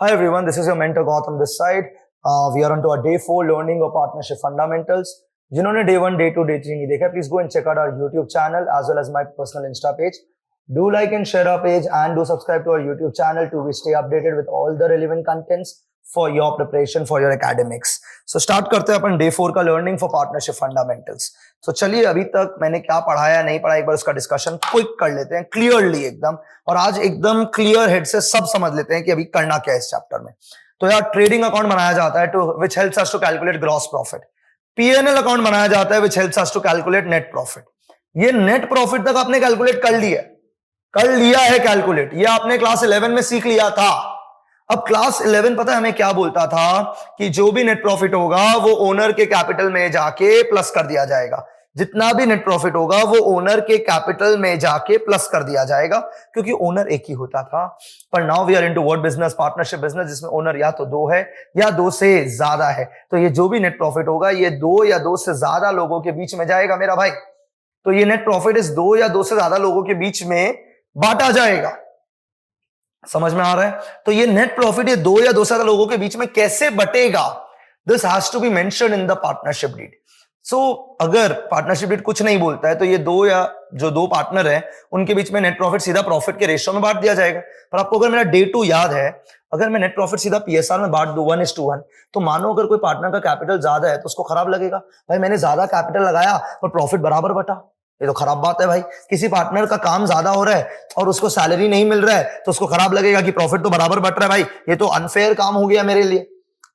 Hi everyone, this is your mentor Gautam this side. We are on to our day 4 learning of partnership fundamentals. जिन्होंने day 1, day 2, day 3 नहीं देखा, please go and check out our YouTube channel as well as my personal Insta page. Do like and share our page and do subscribe to our YouTube channel to stay updated with all the relevant contents for your preparation for your academics. So start करते हैं अपन day 4 का learning for partnership fundamentals. So चलिए अभी तक मैंने क्या पढ़ाया नहीं पढ़ाया एक बार उसका डिस्कशन क्विक कर लेते हैं क्लियरली एकदम, और आज एकदम क्लियर हेड से सब समझ लेते हैं कि अभी करना क्या है इस चैप्टर में. तो यार ट्रेडिंग अकाउंट बनाया जाता है to which helps us to calculate gross profit. PNL account बनाया जाता है which helps us to calculate net profit. ये नेट प्रॉफिट तक आपने कैलकुलेट कर लिया है कैलकुलेट, ये आपने क्लास 11 में सीख लिया था. अब क्लास 11 पता है हमें क्या बोलता था कि जो भी नेट प्रॉफिट होगा वो ओनर के कैपिटल में जाके प्लस कर दिया जाएगा. जितना भी नेट प्रॉफिट होगा वो ओनर के कैपिटल में जाके प्लस कर दिया जाएगा, क्योंकि ओनर एक ही होता था. पर now we are into what business, partnership business, जिसमें ओनर या तो दो है या दो से ज्यादा है. तो ये जो भी नेट प्रॉफिट होगा ये दो या दो से ज्यादा लोगों के बीच में जाएगा मेरा भाई. तो ये नेट प्रॉफिट इस दो या दो से ज्यादा लोगों के बीच में बांटा जाएगा. समझ में आ रहा है? तो ये नेट प्रॉफिट ये दो या दो से ज्यादा लोगों के बीच में कैसे बटेगा, this has to be mentioned in the partnership deed. So अगर पार्टनरशिप डीड कुछ नहीं बोलता है तो ये दो या जो दो पार्टनर है उनके बीच में नेट प्रॉफिट सीधा प्रॉफिट के रेशियो में बांट दिया जाएगा. पर आपको अगर मेरा डे 2 याद है, अगर मैं नेट प्रॉफिट सीधा पीएसआर में बांट दूं 1:1, तो मानो अगर कोई पार्टनर का कैपिटल ज्यादा है तो उसको खराब लगेगा. भाई मैंने ज्यादा कैपिटल लगाया पर प्रॉफिट बराबर बटा, ये तो खराब बात है भाई. किसी पार्टनर का काम ज्यादा हो रहा है और उसको सैलरी नहीं मिल रहा है तो उसको खराब लगेगा कि प्रॉफिट तो बराबर बट रहा है. भाई ये तो अनफेयर काम हो गया मेरे लिए.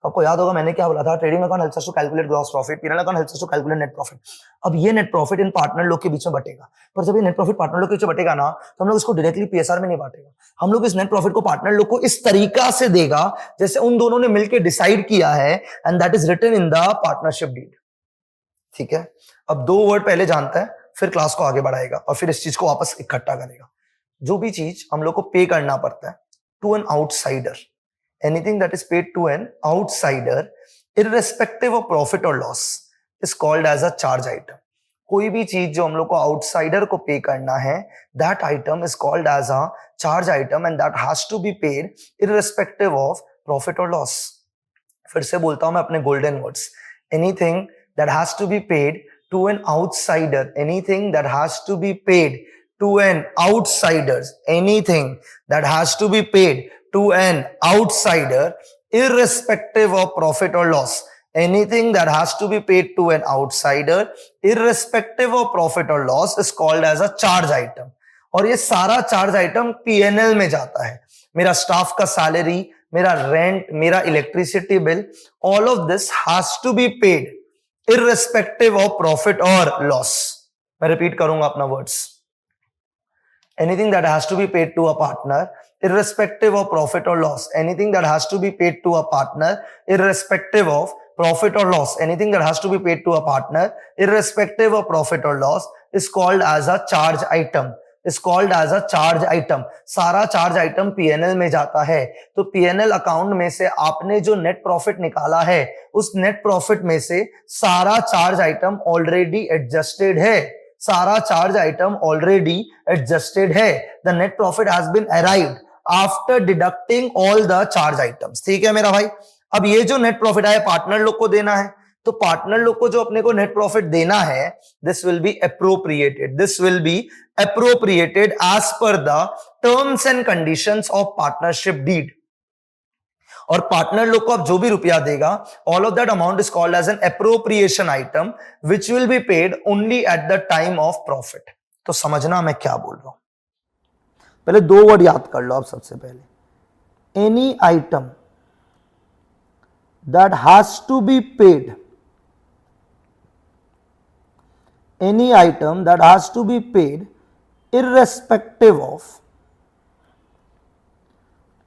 आपको याद होगा मैंने क्या बोला था, trading account helps us to calculate gross profit, PNL account helps us to calculate net profit. अब ये नेट प्रॉफिट इन पार्टनर लोग के बीच में बटेगा, पर जब ये नेट प्रॉफिट पार्टनर लोग के बीच में बटेगा ना तो हम लोग इसको डायरेक्टली पीएसआर में नहीं बांटेगा. हम लोग इस नेट प्रॉफिट को पार्टनर लोग को इस तरीका से देगा जैसे उन दोनों ने मिलकर डिसाइड किया है, and that is written in the partnership deed. ठीक है, अब दो वर्ड पहले जानता है फिर क्लास को आगे बढ़ाएगा और फिर इस चीज को वापस इकट्ठा करेगा. जो भी चीज हम लोग को पे करना पड़ता है to an outsider, anything that is paid to an outsider irrespective of profit or loss is called as a charge item. कोई भी चीज जो हम लोग को आउटसाइडर को पे करना है, that item is called as a charge item and that has to be paid irrespective of profit or loss. फिर से बोलता हूं मैं अपने golden words. Anything that has to be paid to an outsider, anything that has to be paid to an outsider, anything that has to be paid to an outsider irrespective of profit or loss, anything that has to be paid to an outsider irrespective of profit or loss is called as a charge item. और ये सारा charge item PNL में जाता है. मेरा staff का salary, मेरा rent, मेरा electricity bill, all of this has to be paid irrespective of profit or loss. मैं रिपीट करूंगा अपना words. Anything that has to be paid to a partner irrespective of profit or loss, anything that has to be paid to a partner irrespective of profit or loss, anything that has to be paid to a partner irrespective of profit or loss is called as a charge item, is called as a charge item. सारा charge item PNL में जाता है. तो PNL account में से आपने जो net profit निकाला है उस नेट प्रॉफिट में से सारा चार्ज आइटम ऑलरेडी एडजस्टेड है, सारा चार्ज आइटम ऑलरेडी एडजस्टेड है. The net profit has been arrived after deducting all the charge items. ठीक है मेरा भाई. अब ये जो नेट प्रॉफिट है पार्टनर लोग को देना है, तो पार्टनर लोग को जो अपने को नेट प्रॉफिट देना है, this will be appropriated, this will be appropriated as per the terms and conditions of partnership deed. और पार्टनर लोग को अब जो भी रुपया देगा, all of that amount is called as an appropriation item which will be paid only at the time of profit. तो समझना मैं क्या बोल रहा हूं. पहले दो वर्ड याद कर लो आप. सबसे पहले any item that has to be paid, any item that has to be paid irrespective of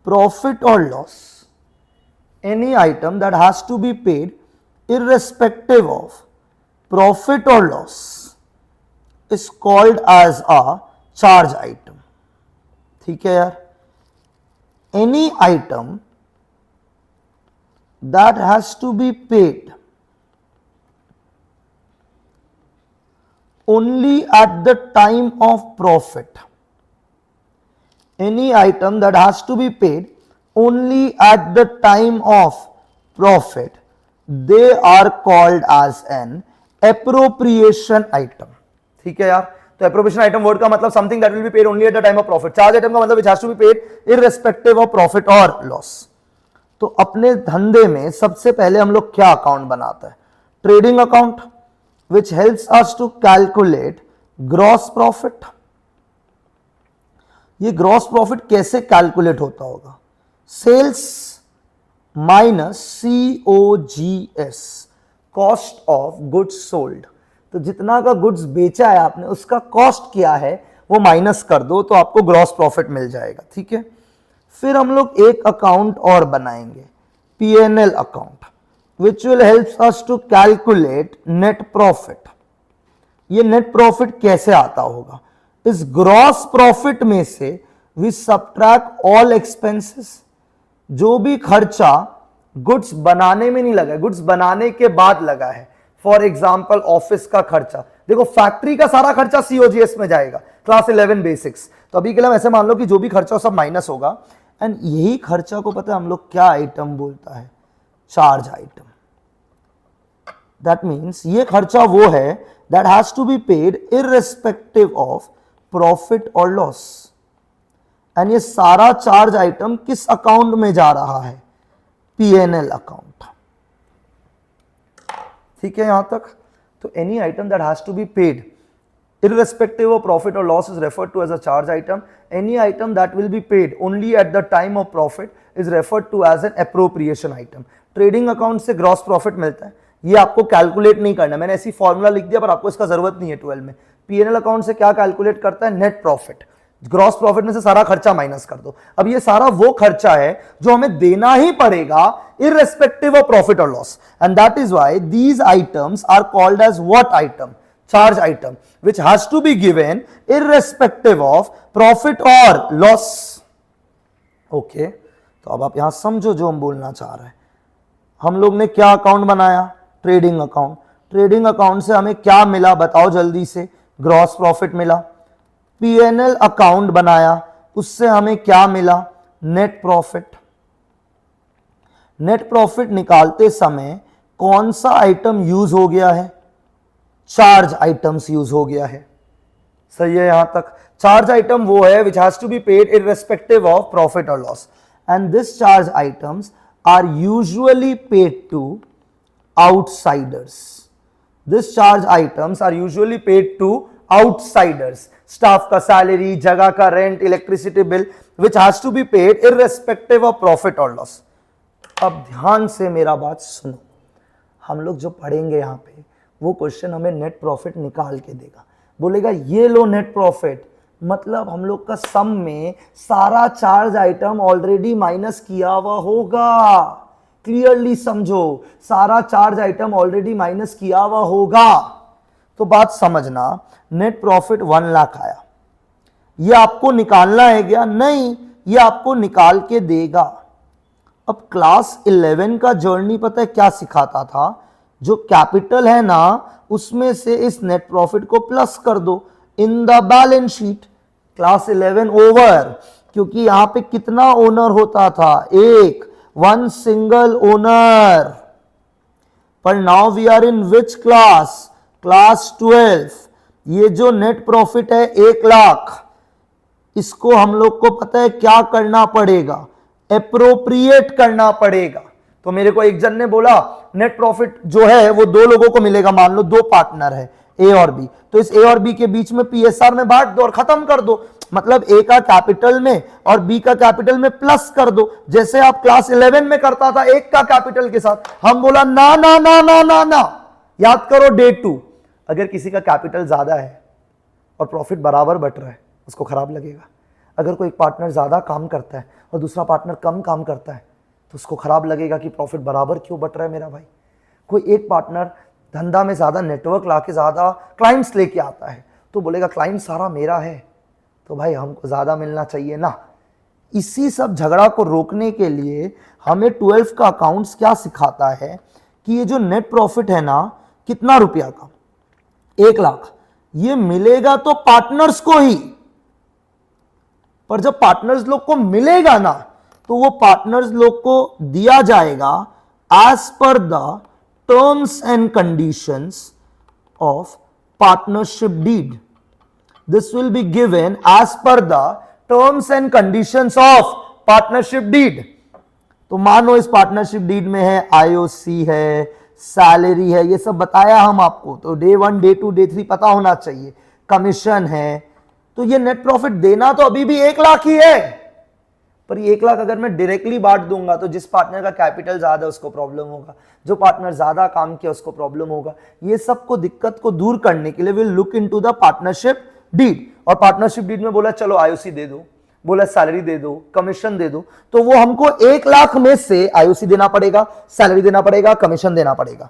profit or loss, any item that has to be paid irrespective of profit or loss is called as a charge item. ठीक है यार. any item that has to be paid only at the time of profit, any item that has to be paid only at the time of profit, they are called as an appropriation item. ठीक है यार, तो appropriation item word का मतलब something that will be paid only at the time of profit. charge item का मतलब which has to be paid irrespective of profit or loss. तो अपने धंधे में सबसे पहले हम लोग क्या अकाउंट बनाते हैं? Trading account, which helps us to calculate gross profit. ये ग्रॉस प्रॉफिट कैसे कैलकुलेट होता होगा? Sales minus COGS, cost of goods sold. तो जितना का गुड्स बेचा है आपने उसका कॉस्ट क्या है वो माइनस कर दो तो आपको ग्रॉस प्रॉफिट मिल जाएगा. ठीक है, फिर हम लोग एक अकाउंट और बनाएंगे, P&L account, which will help us to calculate net profit. ये नेट प्रॉफिट कैसे आता होगा? इस ग्रॉस प्रॉफिट में से वी सबट्रैक्ट ऑल एक्सपेंसेस. जो भी खर्चा गुड्स बनाने में नहीं लगा है, गुड्स बनाने के बाद लगा है. फॉर एग्जांपल ऑफिस का खर्चा, देखो फैक्ट्री का सारा खर्चा COGS में जाएगा, क्लास 11 बेसिक्स. तो अभी के लिए ऐसे मान लो कि जो भी खर्चा सब माइनस होगा. एंड यही खर्चा को पता है हम लोग क्या आइटम बोलता है? Charge item. दैट मीन्स ये खर्चा वो है that has to be paid irrespective of profit or loss. And ये सारा चार्ज आइटम किस अकाउंट में जा रहा है? P&L account. ठीक है यहां तक? तो any item that has to be paid irrespective of profit or loss is referred to as a charge item. Any item that will be paid only at the time of profit is referred to as an appropriation item. Trading account से gross profit मिलता है, ये आपको calculate नहीं करना, मैंने ऐसी formula लिख दिया पर आपको इसका जरूरत नहीं है 12 में. P&L अकाउंट से क्या कैलकुलेट करता है? Net profit. ग्रॉस प्रॉफिट में से सारा खर्चा माइनस कर दो. अब ये सारा वो खर्चा है जो हमें देना ही पड़ेगा irrespective of profit or loss, and that is why these items are called as what item? Charge item, which has to be given irrespective of profit or loss. Okay, तो अब आप यहां समझो जो हम बोलना चाह रहे हैं. हम लोग ने क्या अकाउंट बनाया? Trading account. ट्रेडिंग अकाउंट से हमें क्या मिला बताओ जल्दी से? ग्रॉस प्रॉफिट मिला. P&L अकाउंट बनाया, उससे हमें क्या मिला? Net profit. नेट प्रॉफिट निकालते समय कौन सा आइटम यूज हो गया है? चार्ज आइटम्स यूज हो गया है. सही है यहां तक? चार्ज आइटम वो है which has to be paid irrespective of profit or loss, and this charge items are usually paid to outsiders. This charge items are usually paid to outsiders. Staff का सैलरी, जगह का rent, electricity bill, which has to be paid irrespective of profit or loss. अब ध्यान से मेरा बात सुनो, हम लोग जो पढ़ेंगे यहां पे वो क्वेश्चन हमें नेट प्रॉफिट निकाल के देगा. बोलेगा ये लो नेट प्रॉफिट, मतलब हम लोग का सम में सारा चार्ज आइटम ऑलरेडी माइनस किया हुआ होगा. क्लियरली समझो, सारा चार्ज आइटम ऑलरेडी माइनस किया हुआ होगा. तो बात समझना, नेट प्रॉफिट 1 लाख आया, ये आपको निकालना है क्या? नहीं, ये आपको निकाल के देगा. अब क्लास 11 का जर्नी पता है क्या सिखाता था? जो कैपिटल है ना उसमें से इस नेट प्रॉफिट को प्लस कर दो in the balance sheet. Class 11 over, क्योंकि यहां पे कितना ओनर होता था? एक, 1 सिंगल ओनर. पर now we are in which class? Class 12. ये जो नेट प्रॉफिट है 1 लाख, इसको हम लोग को पता है क्या करना पड़ेगा? एप्रोप्रिएट करना पड़ेगा. तो मेरे को एक जन ने बोला नेट प्रॉफिट जो है वो 2 लोगों को मिलेगा. मान लो 2 पार्टनर है ए और बी, तो इस ए और बी के बीच में PSR में बांट दो और खत्म कर दो. मतलब ए का कैपिटल में और बी का कैपिटल में प्लस कर दो, जैसे आप क्लास 11 में करता था एक का कैपिटल के साथ. हम बोला ना ना ना ना ना ना, याद करो डे 2. अगर किसी का कैपिटल ज्यादा है और प्रॉफिट बराबर बट रहा है उसको खराब लगेगा. अगर कोई पार्टनर ज्यादा काम करता है और दूसरा पार्टनर कम काम करता है तो उसको खराब लगेगा कि प्रॉफिट बराबर क्यों बट रहा है मेरा भाई. कोई एक पार्टनर धंधा में ज्यादा नेटवर्क लाके ज्यादा क्लाइंट्स लेके आता है तो बोलेगा क्लाइंट सारा मेरा है तो भाई हमको ज्यादा मिलना चाहिए ना. इसी सब झगड़ा को रोकने के लिए हमें 12 का अकाउंट्स क्या सिखाता है कि ये जो नेट प्रॉफिट है ना, कितना रुपया का? 1 लाख. ये मिलेगा तो पार्टनर्स को ही, पर जब पार्टनर्स लोग को मिलेगा ना तो वो पार्टनर्स लोग को दिया जाएगा as per the terms and conditions of partnership deed. This will be given as per the terms and conditions of partnership deed. तो मानो इस पार्टनरशिप डीड में है आईओसी है, सैलरी है, ये सब बताया हम आपको, तो डे 1 डे 2 डे 3 पता होना चाहिए, कमीशन है. तो ये नेट प्रॉफिट देना तो अभी भी 1 लाख ही है, पर ये 1 लाख अगर मैं डायरेक्टली बांट दूंगा तो जिस पार्टनर का कैपिटल ज्यादा है उसको प्रॉब्लम होगा, जो पार्टनर ज्यादा काम किया उसको प्रॉब्लम होगा. ये सबको दिक्कत को दूर करने के लिए will look into the partnership deed. और पार्टनरशिप डीड में बोला चलो आईओसी दे दो, बोला सैलरी दे दो, कमीशन दे दो, तो वो हमको 1 लाख में से आईओसी देना पड़ेगा, सैलरी देना पड़ेगा, कमीशन देना पड़ेगा.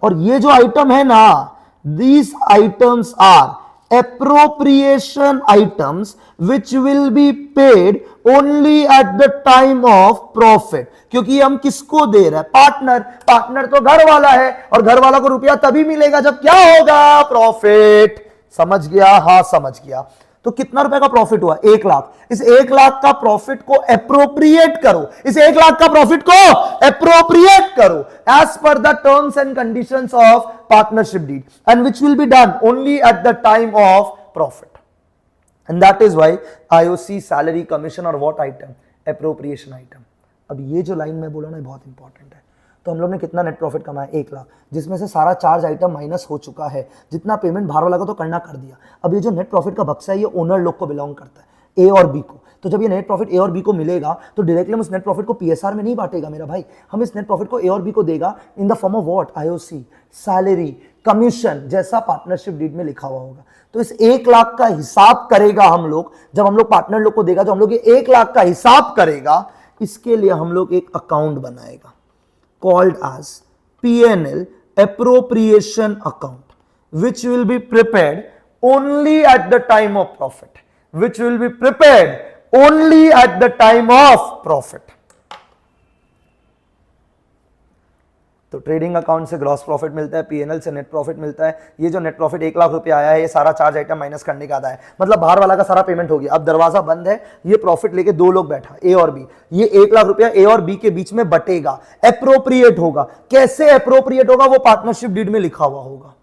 और ये जो आइटम है ना, these items are appropriation items which will be paid only at the time of profit. क्योंकि हम किसको दे रहे हैं? पार्टनर. पार्टनर तो घर वाला है, और घर वाला को रुपया तभी मिलेगा जब क्या होगा? प्रॉफिट. समझ गया? हाँ समझ गया. तो कितना रुपए का प्रॉफिट हुआ? 1 लाख. इस 1 लाख का प्रॉफिट को एप्रोप्रिएट करो, इस 1 लाख का प्रॉफिट को एप्रोप्रिएट करो as per the terms and conditions of partnership deed, and which will be done only at the time of profit. And that is why IOC, salary, commission और what item? Appropriation item. अब ये जो line में बोला ना बहुत important है. तो हम लोग ने कितना नेट प्रॉफिट कमाया? 1 लाख, जिसमें से सारा चार्ज आइटम माइनस हो चुका है. जितना पेमेंट बाहर वाला को तो करना कर दिया. अब ये जो नेट प्रॉफिट का बक्सा है ये ओनर लोग को बिलोंग करता है, ए और बी को. तो जब ये नेट प्रॉफिट ए और बी को मिलेगा तो डायरेक्टली हम इस नेट प्रॉफिट को पीएसआर में नहीं बांटेगा मेरा भाई. हम इस नेट प्रॉफिट को ए और बी को देगा in the form of what? IOC, salary, commission, जैसा पार्टनरशिप डीड में लिखा हुआ होगा. तो इस 1 लाख का हिसाब करेगा हम लोग, जब हम लोग पार्टनर लोग को देगा तो हम लोग ये 1 लाख का हिसाब करेगा. इसके लिए हम लोग एक अकाउंट बनाएगा called as P&L appropriation account, which will be prepared only at the time of profit, which will be prepared only at the time of profit. तो ट्रेडिंग अकाउंट से ग्रॉस प्रॉफिट मिलता है, पीएनएल से net profit मिलता है. ये जो net profit 1 lakh रुपए आया है, ये सारा चार्ज आइटम माइनस करने का आता है. मतलब बाहर वाला का सारा पेमेंट हो गया. अब दरवाजा बंद है, ये प्रॉफिट लेके 2 लोग बैठा, ए और बी. ये 1 लाख रुपया ए और बी के बीच में बटेगा, एप्रोप्रिएट होगा. कैसे एप्रोप्रिएट होगा? वो पार्टनरशिप डीड में लिखा हुआ होगा.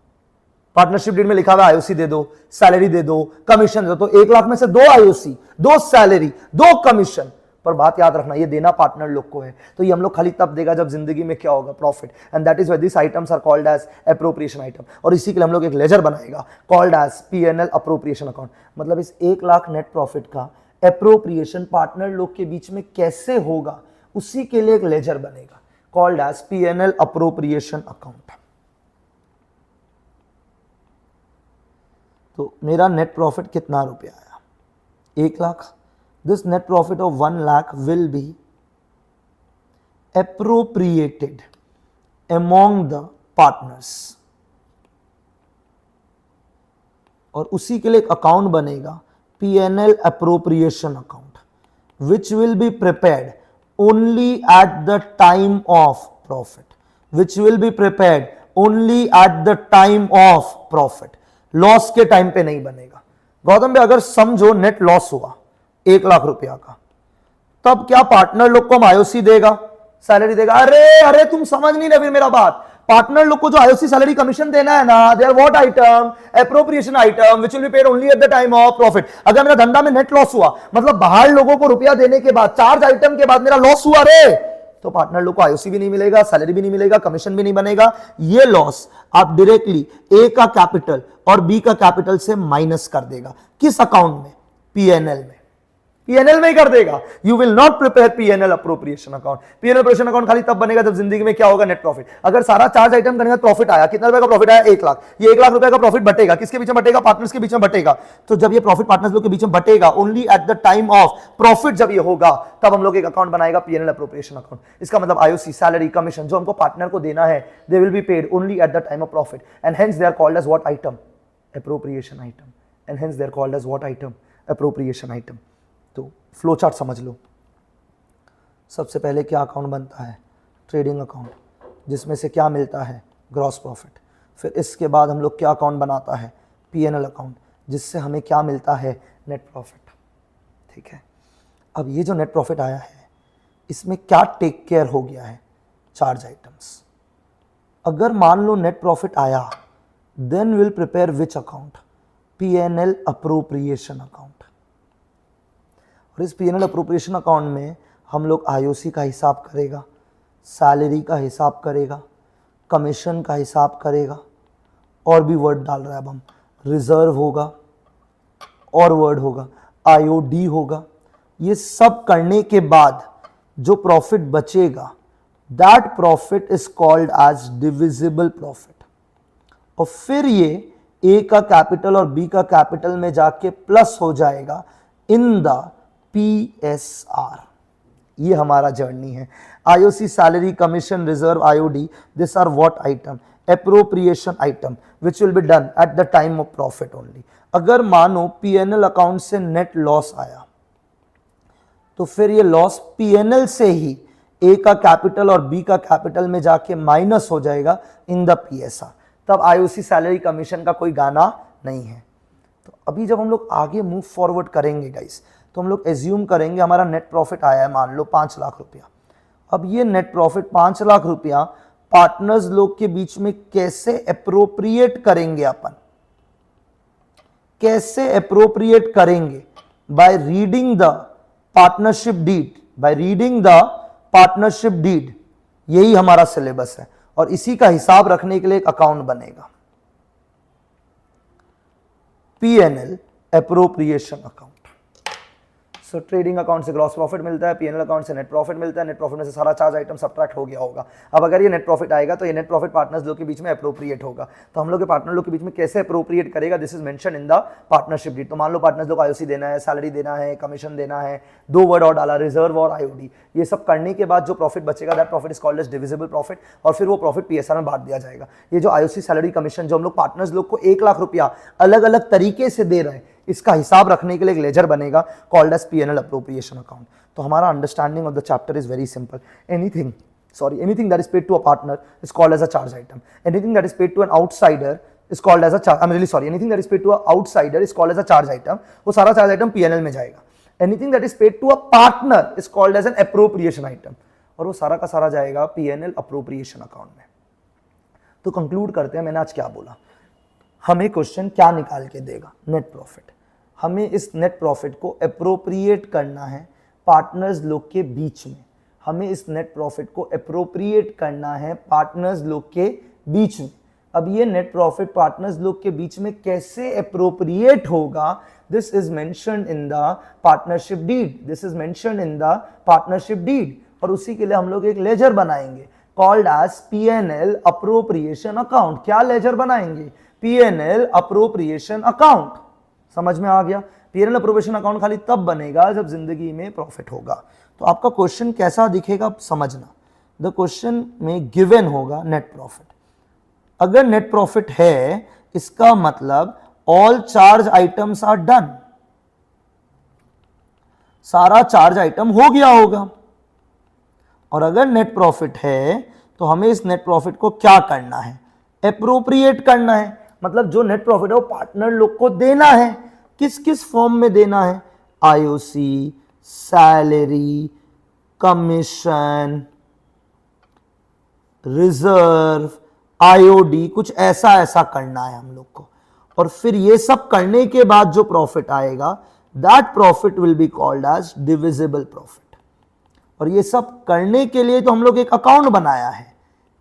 पार्टनरशिप डीड में लिखा हुआ आईओसी दे दो, सैलरी दे दो, कमीशन दे दो. तो 1 लाख में से 2 आईओसी, 2 सैलरी, 2 कमीशन. पर बात याद रखना, ये देना पार्टनर लोग को है. तो ये हम लोग खाली तब देगा जब जिंदगी में क्या होगा? Profit. And that is why this items are called as appropriation item. और इसी के लिए हम लोग एक लेजर बनाएगा called as PNL appropriation account. मतलब इस 1 लाख नेट प्रॉफिट का एप्रोप्रिएशन पार्टनर लोग के बीच में कैसे होगा, उसी के लिए एक लेजर बनेगा called as PNL appropriation account. तो मेरा नेट प्रॉफिट कितना रुपया आया? 1 lakh. This net profit of 1 lakh will be appropriated among the partners. और उसी के लिए एक अकाउंट बनेगा P&L appropriation account, which will be prepared only at the time of profit. Which will be prepared only at the time of profit. Loss के time पे नहीं बनेगा. गौतम भाई अगर समझो नेट लॉस हुआ 1 लाख रुपया का, तब क्या पार्टनर लोग को हम आईओसी देगा, सैलरी देगा? अरे तुम समझ नहीं रहे फिर मेरा बात. पार्टनर लोग को जो आईओसी, सैलरी, कमीशन देना है ना, they are what item? Appropriation item, which will be paid only at the time of profit. अगर मेरा धंधा में नेट लॉस हुआ, मतलब बाहर लोगों को रुपया देने के बाद, चार्ज आइटम के बाद मेरा लॉस हुआ रे, तो पार्टनर लोग को आईओसी भी नहीं मिलेगा, सैलरी भी नहीं मिलेगा, कमीशन भी नहीं बनेगा. ये लॉस आप डायरेक्टली ए का कैपिटल और बी का कैपिटल से माइनस कर देगा. किस अकाउंट में? पीएनएल में. पीएनएल में ही कर देगा. You will not prepare PNL appropriation account. PNL appropriation account खाली तब बनेगा जब जिंदगी में क्या होगा? Net profit. अगर सारा चार्ज आइटम करने का प्रॉफिट आया, कितना रुपए का प्रॉफिट आया? 1 लाख. ये 1 लाख रुपए का प्रॉफिट बटेगा किसके बीच में? बटेगा पार्टनर्स के बीच में बटेगा. तो जब ये प्रॉफिट पार्टनर्स लोग के बीच में बटेगा, only at the time of profit जब ये होगा, तब हम लोग एक अकाउंट बनाएगा पीएनएल अप्रोप्रिएशन अकाउंट. इसका मतलब आईओसी, सैलरी, कमीशन जो हमको पार्टनर को देना है, they will be paid only at the time of profit. And hence they are called as what item? Appropriation item. And hence they are called as what item? Appropriation item. तो flow chart समझ लो. सबसे पहले क्या account बनता है? Trading account, जिसमें से क्या मिलता है? Gross profit. फिर इसके बाद हम लोग क्या अकाउंट बनाता है? पीएनएल अकाउंट, जिससे हमें क्या मिलता है? Net profit. ठीक है. अब ये जो नेट प्रॉफिट आया है, इसमें क्या टेक केयर हो गया है, चार्ज आइटम्स। अगर मान लो नेट प्रॉफिट आया, then will prepare which account, P&L appropriation account. और इस P&L अप्रोप्रिएशन अकाउंट में हम लोग IOC का हिसाब करेगा, सैलरी का हिसाब करेगा, कमीशन का हिसाब करेगा, और भी वर्ड डाल रहा है अब हम, रिजर्व होगा और वर्ड होगा, IOD होगा। ये सब करने के बाद जो प्रॉफिट बचेगा, that profit is called as divisible profit. और फिर ये ए का कैपिटल और बी का कैपिटल में जाके प्लस हो जाएगा इन द PSR। ये हमारा जर्नी है। IOC, salary, commission, reserve, IOD, this are what item, appropriation item which will be done at the time of profit only. अगर मानो P&L अकाउंट से नेट लॉस आया, तो फिर ये लॉस P&L से ही ए का कैपिटल और बी का कैपिटल में जाके माइनस हो जाएगा इन द PSR। तब IOC, सैलरी, कमीशन का कोई गाना नहीं है। तो अभी जब हम लोग आगे मूव फॉरवर्ड करेंगे गाइस, तो हम लोग एज्यूम करेंगे हमारा नेट प्रॉफिट आया है मान लो 5 लाख रुपया। अब ये नेट प्रॉफिट 5 लाख रुपया पार्टनर्स लोग के बीच में कैसे अप्रोप्रिएट करेंगे अपन, कैसे अप्रोप्रिएट करेंगे? By reading the partnership deed, by reading the partnership deed. यही हमारा सिलेबस है और इसी का हिसाब रखने के लिए एक अकाउंट बनेगा, P&L अप्रोप्रिएशन अकाउंट। सो ट्रेडिंग अकाउंट से ग्रॉस प्रॉफिट मिलता है, P&L अकाउंट से नेट प्रॉफिट मिलता है, नेट प्रॉफिट में से सारा चार्ज आइटम सब्ट्रैक्ट हो गया होगा। अब अगर ये नेट प्रॉफिट आएगा तो ये नेट प्रॉफिट पार्टनर्स लोग के बीच में अप्रोप्रिएट होगा। तो हम लोग के पार्टनर लोग के बीच में कैसे अप्रोप्रिएट करेगा, this is mention in the partnership deed. तो मान लो पार्टनर्स लोग IOC देना है, सैलरी देना है, कमीशन देना है, 2 वर्ड और डाला, रिजर्व और IOD। ये सब करने के बाद जो प्रॉफिट बचेगा, that profit is called as divisible profit, और फिर वो प्रॉफिट PSR में बांट दिया जाएगा। ये जो IOC, सैलरी, कमीशन जो हम लोग पार्टनर्स लोग को 1 लाख रुपया अलग अलग तरीके से दे रहे हैं, इसका हिसाब रखने के लिए एक लेजर बनेगा called as P&L appropriation account. तो हमारा understanding of the chapter is very simple. Anything that is paid to a partner is called as a charge item. Anything that is paid to an outsider is called as a charge, I am really sorry, anything that is paid to a outsider is called as a charge item. वो सारा charge item P&L में जाएगा। Anything that is paid to a partner is called as an appropriation item, और वो सारा का सारा जाएगा P&L अप्रोप्रिएशन अकाउंट में। तो कंक्लूड करते हैं, मैंने आज क्या बोला। हमें क्वेश्चन क्या निकाल के देगा, नेट प्रॉफिट। हमें इस नेट प्रॉफिट को अप्रोप्रिएट करना है पार्टनर्स लोग के बीच में। हमें इस नेट प्रॉफिट को अप्रोप्रिएट करना है पार्टनर्स लोग के बीच में। अब ये नेट प्रॉफिट पार्टनर्स लोग के बीच में कैसे अप्रोप्रिएट होगा, this is mentioned in the partnership deed, this is mentioned in the partnership deed. और उसी के लिए हम लोग एक लेजर बनाएंगे called as P&L appropriation account. क्या लेजर बनाएंगे? P&L appropriation account. समझ में आ गया? P&L अप्रोप्रिएशन अकाउंट खाली तब बनेगा जब जिंदगी में प्रॉफिट होगा। तो आपका क्वेश्चन कैसा दिखेगा समझना। द क्वेश्चन में गिवन होगा नेट प्रॉफिट। अगर नेट प्रॉफिट है, इसका मतलब all charge items are done, सारा चार्ज आइटम हो गया होगा। और अगर नेट प्रॉफिट है तो हमें इस नेट प्रॉफिट को क्या करना है? एप्रोप्रिएट करना है। मतलब जो नेट प्रॉफिट है वो पार्टनर लोग को देना है। किस किस फॉर्म में देना है? IOC, salary, commission, reserve, IOD, कुछ ऐसा ऐसा करना है हम लोग को। और फिर ये सब करने के बाद जो प्रॉफिट आएगा, that profit will be called as divisible profit. और ये सब करने के लिए तो हम लोग एक अकाउंट बनाया है,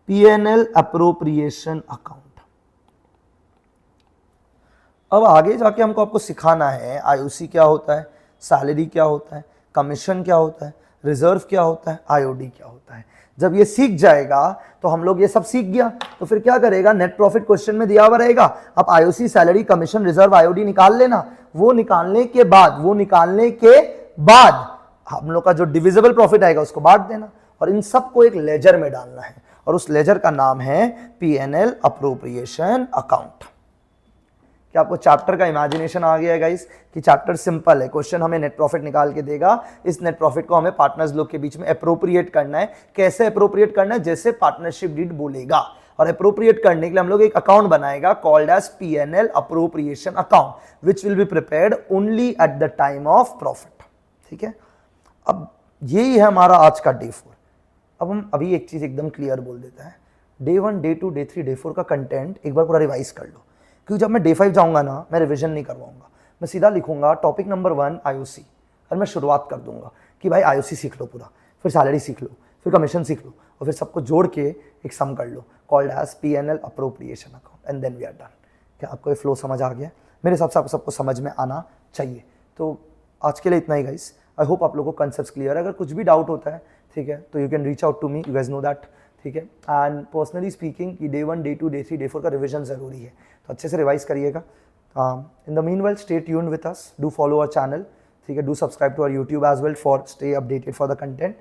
P&L अप्रोप्रिएशन अकाउंट। अब आगे जाके हमको आपको सिखाना है IOC क्या होता है, सैलरी क्या होता है, कमीशन क्या होता है, रिजर्व क्या होता है, IOD क्या होता है। जब ये सीख जाएगा तो हम लोग ये सब सीख गया तो फिर क्या करेगा, नेट प्रॉफिट क्वेश्चन में दिया हुआ रहेगा, आप IOC, salary, commission, reserve, IOD निकाल लेना। वो निकालने के बाद हम लोग का जो डिविजिबल प्रॉफिट आएगा उसको बांट देना, और इन सबको एक लेजर में डालना है, और उस लेजर का नाम है P&L अप्रोप्रिएशन अकाउंट। क्या आपको चैप्टर का इमेजिनेशन आ गया है गाइस कि चैप्टर सिंपल है। क्वेश्चन हमें नेट प्रॉफिट निकाल के देगा, इस नेट प्रॉफिट को हमें पार्टनर्स लोग के बीच में अप्रोप्रिएट करना है। कैसे अप्रोप्रिएट करना है? जैसे पार्टनरशिप डीड बोलेगा। और अप्रोप्रिएट करने के लिए हम लोग एक अकाउंट बनाएगा called as P&L appropriation account, which will be prepared only at the time of profit. ठीक है, अब यही है हमारा आज का डे 4। अब हम अभी एक चीज़ एकदम क्लियर बोल देते हैं, डे 1, डे 2, डे 3, डे 4 का कंटेंट एक बार पूरा रिवाइज कर लो, क्योंकि जब मैं डे 5 जाऊंगा ना, मैं रिविजन नहीं करवाऊंगा, मैं सीधा लिखूंगा टॉपिक नंबर 1 IOC, और मैं शुरुआत कर दूंगा कि भाई IOC सीख लो पूरा, फिर सैलरी सीख लो, फिर कमीशन सीख लो, और फिर सबको जोड़ के एक सम कर लो called as P&L appropriation account, and then we are done. क्या आपको ये फ्लो समझ आ गया? मेरे हिसाब से आपको सबको समझ में आना चाहिए। तो आज के लिए इतना ही गाइस। आई होप आप लोगों को कंसेप्ट क्लियर है। अगर कुछ भी डाउट होता है, ठीक है, तो you can reach out to me, you guys know that, ठीक है। एंड पर्सनली स्पीकिंग कि डे 1, डे 2, डे 3, डे 4 का रिविजन ज़रूरी है, तो अच्छे से रिवाइज करिएगा। In the meanwhile stay tuned with us, do follow our channel, ठीक है, do subscribe to our YouTube as well for stay updated for the content.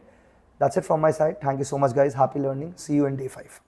That's it from my side. Thank you so much guys. Happy learning. See you in day 5.